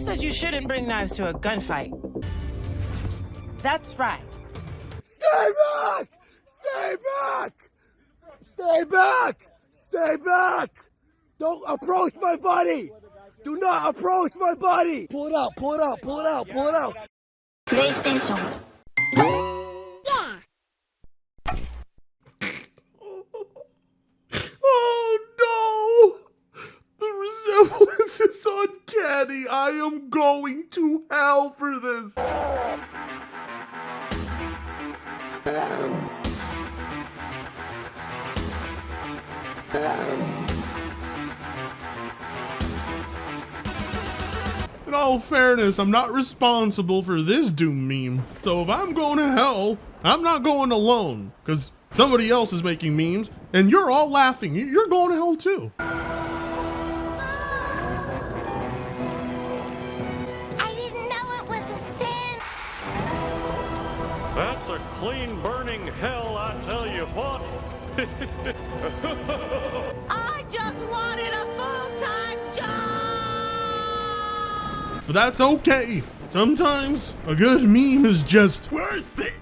says you shouldn't bring knives to a gunfight. That's right. Stay back! Stay back! Stay back! Stay back! Don't approach my buddy! Do not approach my buddy! Pull it out, pull it out, pull it out, pull it out! PlayStation. Oh no! The resemblance is uncanny. I am going to hell for this. In all fairness, I'm not responsible for this Doom meme. So if I'm going to hell, I'm not going alone. Because somebody else is making memes, and you're all laughing. You're going to hell too. I didn't know it was a sin. That's a clean burning hell, I tell you what. I just wanted a full-time job. But that's okay. Sometimes a good meme is just worth it.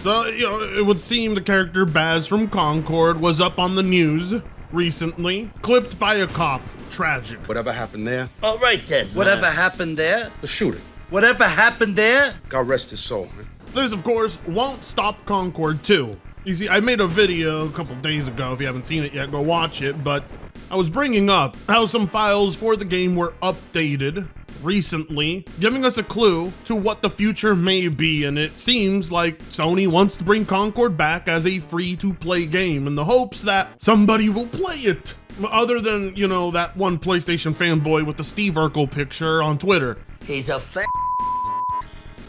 So, you know, it would seem the character Baz from Concord was up on the news recently, clipped by a cop. Tragic. Whatever happened there? All right then. Whatever happened there? The shooting. Whatever happened there? God rest his soul, man. This, of course, won't stop Concord 2. You see, I made a video a couple days ago. If you haven't seen it yet, go watch it. But I was bringing up how some files for the game were updated recently, giving us a clue to what the future may be. And it seems like Sony wants to bring Concord back as a free-to-play game in the hopes that somebody will play it. Other than, you know, that one PlayStation fanboy with the Steve Urkel picture on Twitter. He's a fat.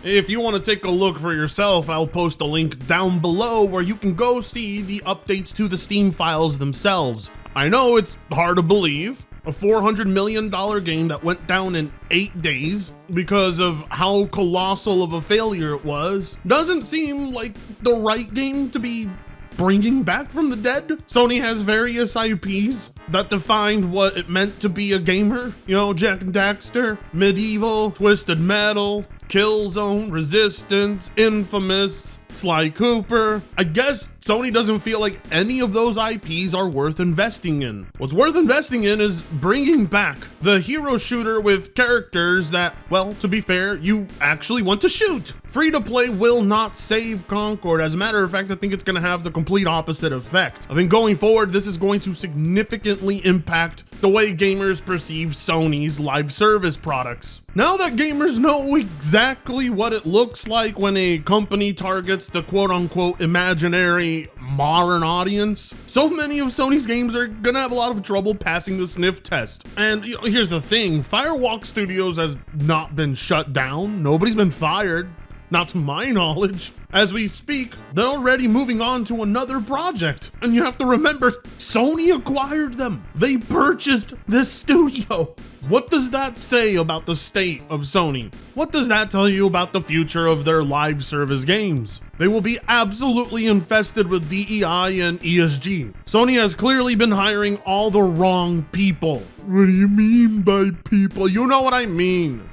If you want to take a look for yourself, I'll post a link down below where you can go see the updates to the Steam files themselves. I know it's hard to believe, a $400 million game that went down in 8 days because of how colossal of a failure it was doesn't seem like the right game to be bringing back from the dead. Sony has various IPs that defined what it meant to be a gamer. You know, Jak and Daxter, Medieval, Twisted Metal, Killzone, Resistance, Infamous, Sly Cooper. I guess Sony doesn't feel like any of those IPs are worth investing in. What's worth investing in is bringing back the hero shooter with characters that, well, to be fair, you actually want to shoot. Free to play will not save Concord. As a matter of fact, I think it's going to have the complete opposite effect. I think going forward, this is going to significantly impact the way gamers perceive Sony's live service products. Now that gamers know exactly what it looks like when a company targets the quote-unquote imaginary modern audience, so many of Sony's games are gonna have a lot of trouble passing the sniff test. And you know, here's the thing, Firewalk Studios has not been shut down. Nobody's been fired. Not to my knowledge. As we speak, they're already moving on to another project. And you have to remember, Sony acquired them. They purchased this studio. What does that say about the state of Sony? What does that tell you about the future of their live service games? They will be absolutely infested with DEI and ESG. Sony has clearly been hiring all the wrong people. What do you mean by people? You know what I mean.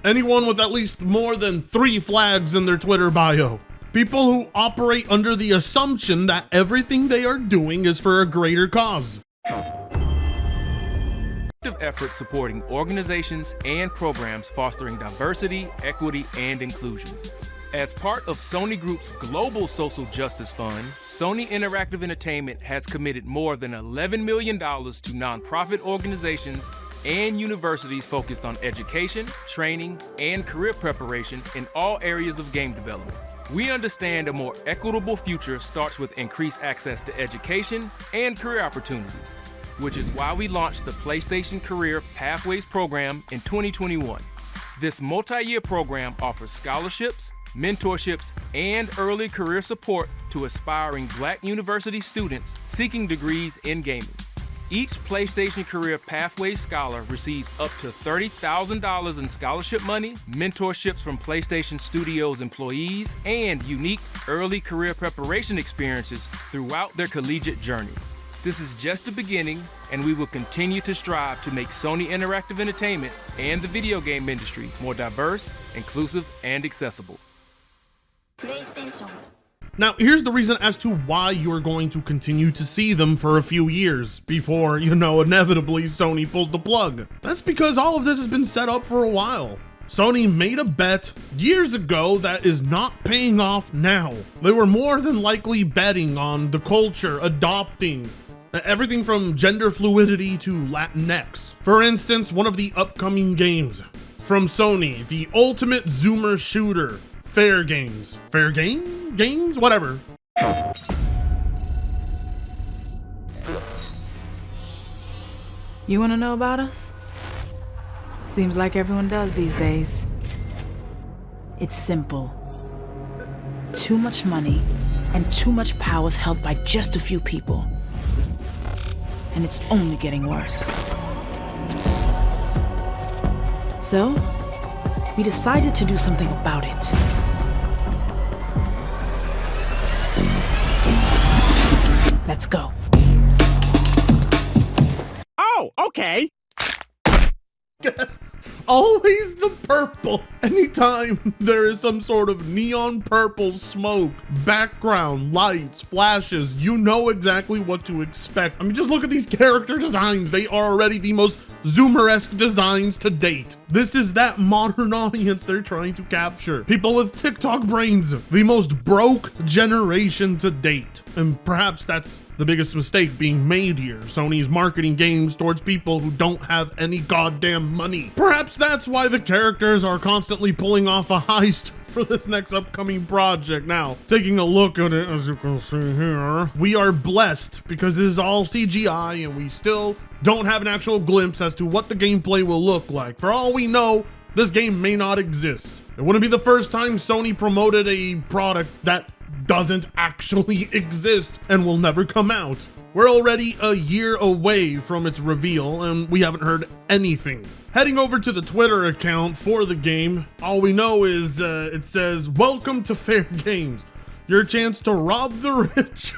Anyone with at least more than 3 flags in their Twitter bio. People who operate under the assumption that everything they are doing is for a greater cause. Effort supporting organizations and programs fostering diversity, equity, and inclusion. As part of Sony Group's Global Social Justice Fund, Sony Interactive Entertainment has committed more than $11 million to nonprofit organizations and universities focused on education, training, and career preparation in all areas of game development. We understand a more equitable future starts with increased access to education and career opportunities, which is why we launched the PlayStation Career Pathways program in 2021. This multi-year program offers scholarships, mentorships, and early career support to aspiring Black university students seeking degrees in gaming. Each PlayStation Career Pathways Scholar receives up to $30,000 in scholarship money, mentorships from PlayStation Studios employees, and unique early career preparation experiences throughout their collegiate journey. This is just the beginning, and we will continue to strive to make Sony Interactive Entertainment and the video game industry more diverse, inclusive, and accessible. PlayStation. Now, here's the reason as to why you're going to continue to see them for a few years before, inevitably Sony pulls the plug. That's because all of this has been set up for a while. Sony made a bet years ago that is not paying off now. They were more than likely betting on the culture adopting everything from gender fluidity to Latinx. For instance, one of the upcoming games from Sony, the ultimate Zoomer shooter, FairGame? Games? Whatever. You want to know about us? Seems like everyone does these days. It's simple. Too much money and too much power is held by just a few people. And it's only getting worse. So, we decided to do something about it. Let's go. Oh, okay. Always the purple. Anytime there is some sort of neon purple smoke, background, lights, flashes, you know exactly what to expect. I mean, just look at these character designs. They are already the most Zoomer-esque designs to date. This is that modern audience they're trying to capture. People with TikTok brains, the most broke generation to date. And perhaps that's the biggest mistake being made here. Sony's marketing games towards people who don't have any goddamn money. Perhaps that's why the characters are constantly pulling off a heist for this next upcoming project. Now, taking a look at it, as you can see here, we are blessed because this is all CGI and we still don't have an actual glimpse as to what the gameplay will look like. For all we know, this game may not exist. It wouldn't be the first time Sony promoted a product that doesn't actually exist and will never come out. We're already a year away from its reveal and we haven't heard anything. Heading over to the Twitter account for the game, all we know is it says, "Welcome to FairGame. Your chance to rob the rich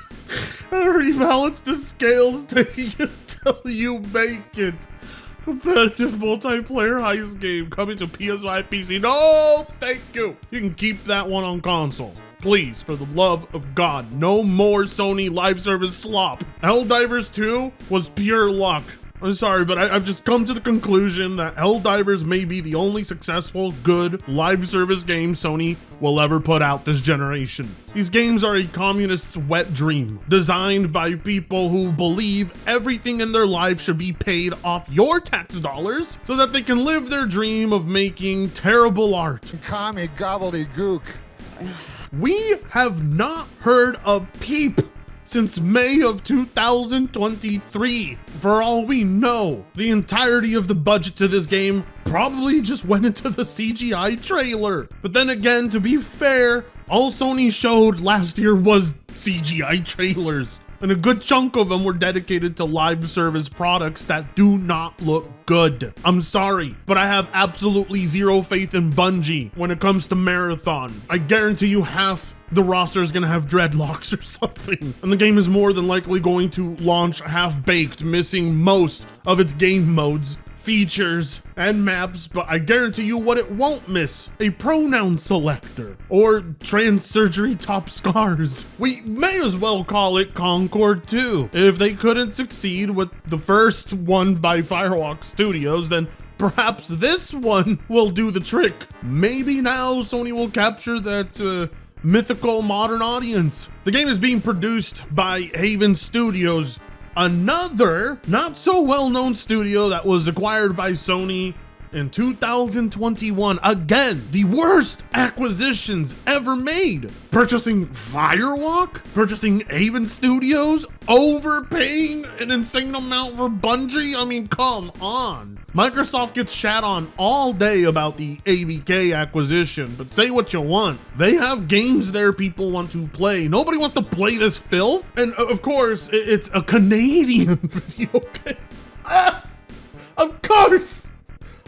and rebalance the scales till you make it. Competitive multiplayer heist game coming to PS5, PC. No, thank you. You can keep that one on console. Please, for the love of God, no more Sony live service slop. Helldivers 2 was pure luck. I'm sorry, but I've just come to the conclusion that Helldivers may be the only successful, good, live service game Sony will ever put out this generation. These games are a communist's wet dream, designed by people who believe everything in their life should be paid off your tax dollars so that they can live their dream of making terrible art. Commie gobbledygook. We have not heard a peep since May of 2023. For all we know, the entirety of the budget to this game probably just went into the CGI trailer. But then again, to be fair, all Sony showed last year was CGI trailers. And a good chunk of them were dedicated to live service products that do not look good. I'm sorry, but I have absolutely zero faith in Bungie when it comes to Marathon. I guarantee you half the roster is gonna have dreadlocks or something. And the game is more than likely going to launch half-baked, missing most of its game modes, features, and maps, but I guarantee you what it won't miss: a pronoun selector or trans surgery top scars. We may as well call it Concord 2. If they couldn't succeed with the first one by Firewalk Studios, then perhaps this one will do the trick. Maybe now Sony will capture that mythical modern audience. The game is being produced by Haven Studios, another not so well-known studio that was acquired by Sony in 2021. Again, the worst acquisitions ever made. Purchasing Firewalk, purchasing Haven Studios, overpaying an insane amount for Bungie. I mean, come on. Microsoft gets shat on all day about the ABK acquisition, but say what you want, they have games there people want to play. Nobody wants to play this filth. And of course, it's a Canadian video game. Of course.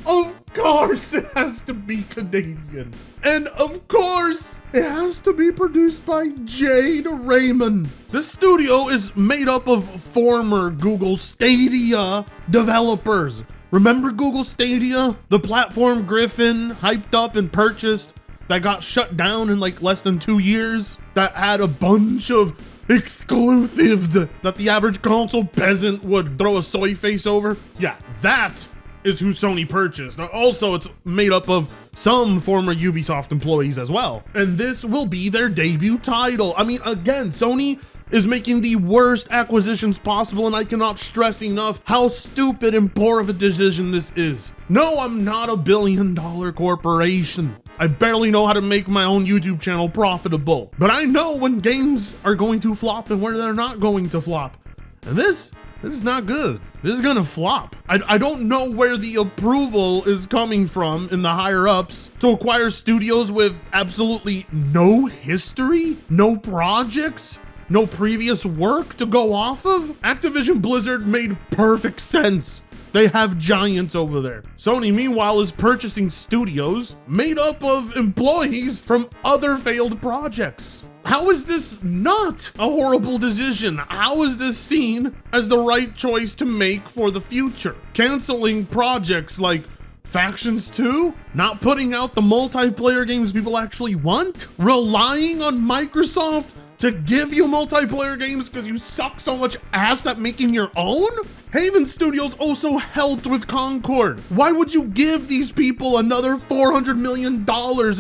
Of course it has to be Canadian. And of course it has to be produced by Jade Raymond. This studio is made up of former Google Stadia developers. Remember Google Stadia? The platform Griffin hyped up and purchased that got shut down in like less than 2 years? That had a bunch of exclusives that the average console peasant would throw a soy face over? Yeah, that is who Sony purchased. Now, also, it's made up of some former Ubisoft employees as well. And this will be their debut title. I mean, again, Sony is making the worst acquisitions possible, and I cannot stress enough how stupid and poor of a decision this is. No, I'm not a billion-dollar corporation. I barely know how to make my own YouTube channel profitable, but I know when games are going to flop and where they're not going to flop. And this is not good. This is gonna flop. I don't know where the approval is coming from in the higher ups to acquire studios with absolutely no history, no projects, no previous work to go off of. Activision Blizzard made perfect sense. They have giants over there. Sony, meanwhile, is purchasing studios made up of employees from other failed projects. How is this not a horrible decision? How is this seen as the right choice to make for the future? Canceling projects like Factions 2? Not putting out the multiplayer games people actually want? Relying on Microsoft to give you multiplayer games because you suck so much ass at making your own? Haven Studios also helped with Concord. Why would you give these people another $400 million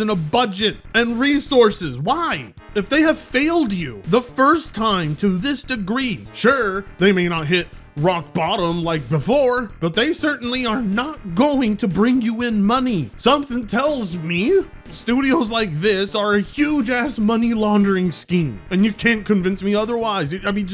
in a budget and resources? Why? If they have failed you the first time to this degree, sure, they may not hit rock bottom like before, but they certainly are not going to bring you in money. Something tells me studios like this are a huge ass money laundering scheme, and you can't convince me otherwise. I mean,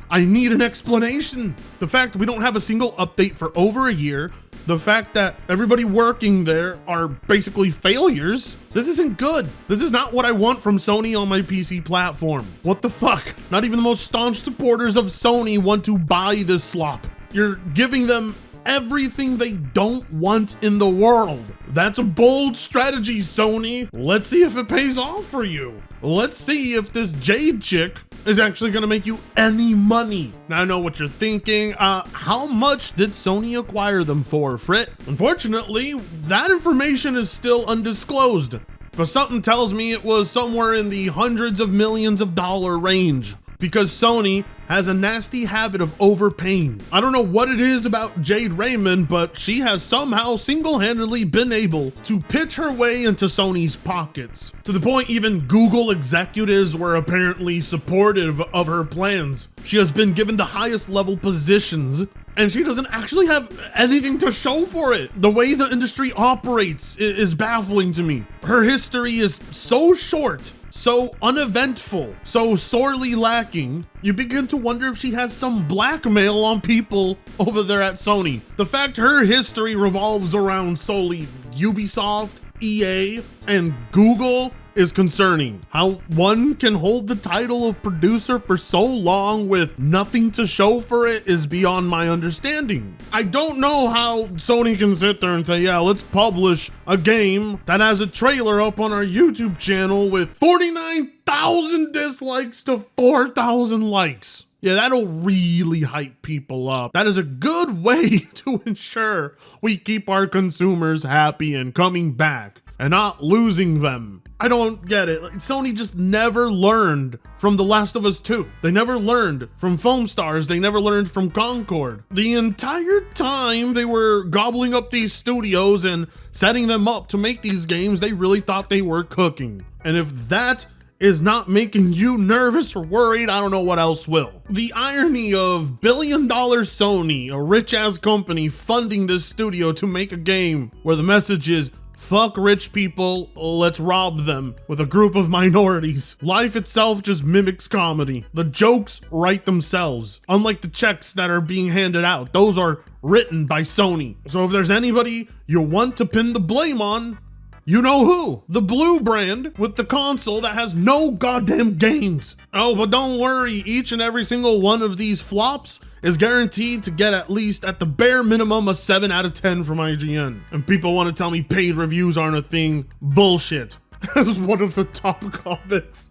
I need an explanation. The fact we don't have a single update for over a year, the fact that everybody working there are basically failures, this isn't good. This is not what I want from Sony on my PC platform. What the fuck? Not even the most staunch supporters of Sony want to buy this slop. You're giving them everything they don't want in the world. That's a bold strategy, Sony. Let's see if it pays off for you. Let's see if this Jade chick is actually gonna make you any money. Now I know what you're thinking. How much did Sony acquire them for, Frit? Unfortunately, that information is still undisclosed, but something tells me it was somewhere in the hundreds of millions of dollar range, because Sony has a nasty habit of overpaying. I don't know what it is about Jade Raymond, but she has somehow single-handedly been able to pitch her way into Sony's pockets, to the point even Google executives were apparently supportive of her plans. She has been given the highest level positions, and she doesn't actually have anything to show for it. The way the industry operates is baffling to me. Her history is so short, so uneventful, so sorely lacking, you begin to wonder if she has some blackmail on people over there at Sony. The fact her history revolves around solely Ubisoft, EA, and Google is concerning. How one can hold the title of producer for so long with nothing to show for it is beyond my understanding. I don't know how Sony can sit there and say, yeah, let's publish a game that has a trailer up on our YouTube channel with 49,000 dislikes to 4,000 likes. Yeah, that'll really hype people up. That is a good way to ensure we keep our consumers happy and coming back and not losing them. I don't get it. Sony just never learned from The Last of Us 2. They never learned from Foam Stars. They never learned from Concord. The entire time they were gobbling up these studios and setting them up to make these games, they really thought they were cooking. And if that is not making you nervous or worried, I don't know what else will. The irony of billion-dollar Sony, a rich-ass company, funding this studio to make a game where the message is, fuck rich people, let's rob them, with a group of minorities. Life itself just mimics comedy. The jokes write themselves, unlike the checks that are being handed out. Those are written by Sony. So if there's anybody you want to pin the blame on, You know who? The blue brand with the console that has no goddamn games. Oh, but don't worry, each and every single one of these flops is guaranteed to get at least at the bare minimum a 7 out of 10 from IGN. And people want to tell me paid reviews aren't a thing. Bullshit. As one of the top comments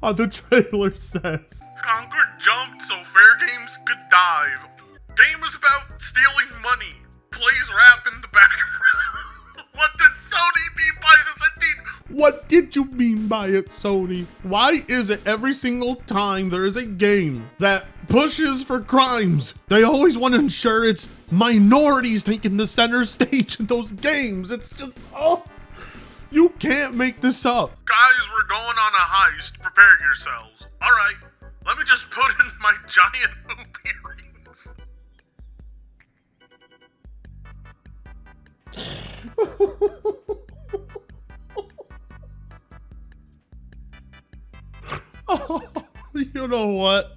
on the trailer says. Concord jumped so FairGames could dive. Game is about stealing money. Plays rap in the background. What did Sony mean by this? What did you mean by it, Sony? Why is it every single time there is a game that pushes for crimes, they always want to ensure it's minorities taking the center stage in those games? It's just, oh, you can't make this up. Guys, we're going on a heist. Prepare yourselves. All right, let me just put in my giant hoop earrings. Oh, you know what?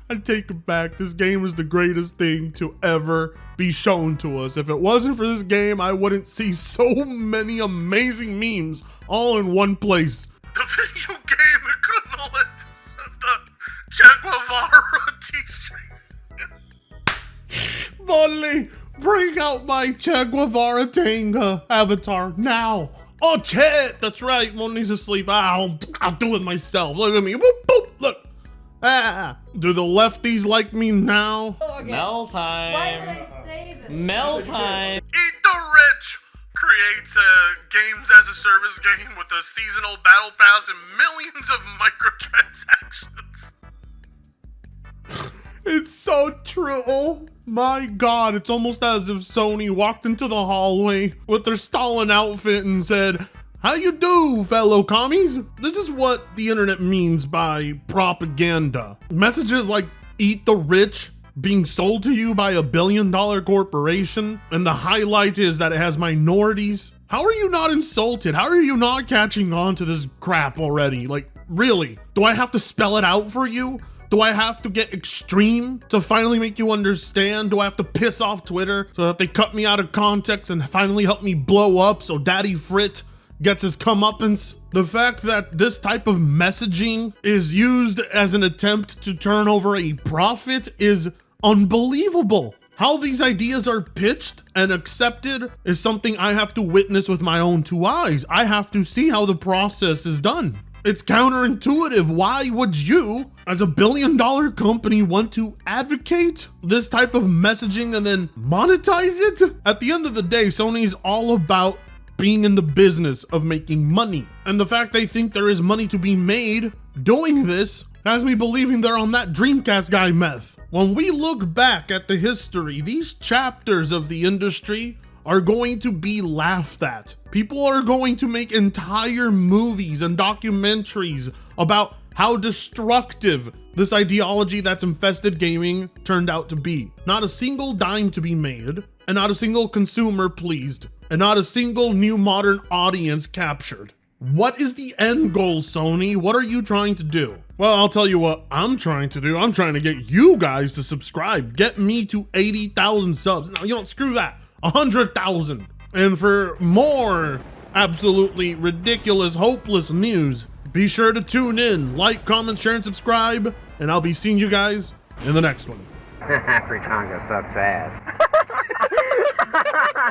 I take it back. This game is the greatest thing to ever be shown to us. If it wasn't for this game, I wouldn't see so many amazing memes all in one place. The video game equivalent of the Che Guevara t-shirt. Molly, bring out my Che Guevara Tanga avatar now. Oh, Chet, that's right. Molly's asleep. I'll do it myself. Look at me. Boop, boop, look. Ah, do the lefties like me now? Okay. Mel time. Why did I say this? Mel time. Eat the Rich creates a games as a service game with a seasonal battle pass and millions of microtransactions. It's so true. Oh my God, it's almost as if Sony walked into the hallway with their Stalin outfit and said, "How you do, fellow commies?" This is what the internet means by propaganda. Messages like "eat the rich" being sold to you by $1 billion corporation, and the highlight is that it has minorities. How are you not insulted? How are you not catching on to this crap already? Like, really? Do I have to spell it out for you? Do I have to get extreme to finally make you understand? Do I have to piss off Twitter so that they cut me out of context and finally help me blow up so Daddy Frit gets his comeuppance? The fact that this type of messaging is used as an attempt to turn over a profit is unbelievable. How these ideas are pitched and accepted is something I have to witness with my own two eyes. I have to see how the process is done. It's counterintuitive. Why would you, as $1 billion company, want to advocate this type of messaging and then monetize it? At the end of the day, Sony's all about being in the business of making money. And the fact they think there is money to be made doing this has me believing they're on that Dreamcast guy meth. When we look back at the history, these chapters of the industry are going to be laughed at. People are going to make entire movies and documentaries about how destructive this ideology that's infested gaming turned out to be. Not a single dime to be made, and not a single consumer pleased, and not a single new modern audience captured. What is the end goal, Sony? What are you trying to do? Well, I'll tell you what I'm trying to do. I'm trying to get you guys to subscribe. Get me to 80,000 subs. No, you don't, screw that. 100,000. And for more absolutely ridiculous, hopeless news, be sure to tune in, like, comment, share, and subscribe, and I'll be seeing you guys in the next one. Free Congo sucks ass.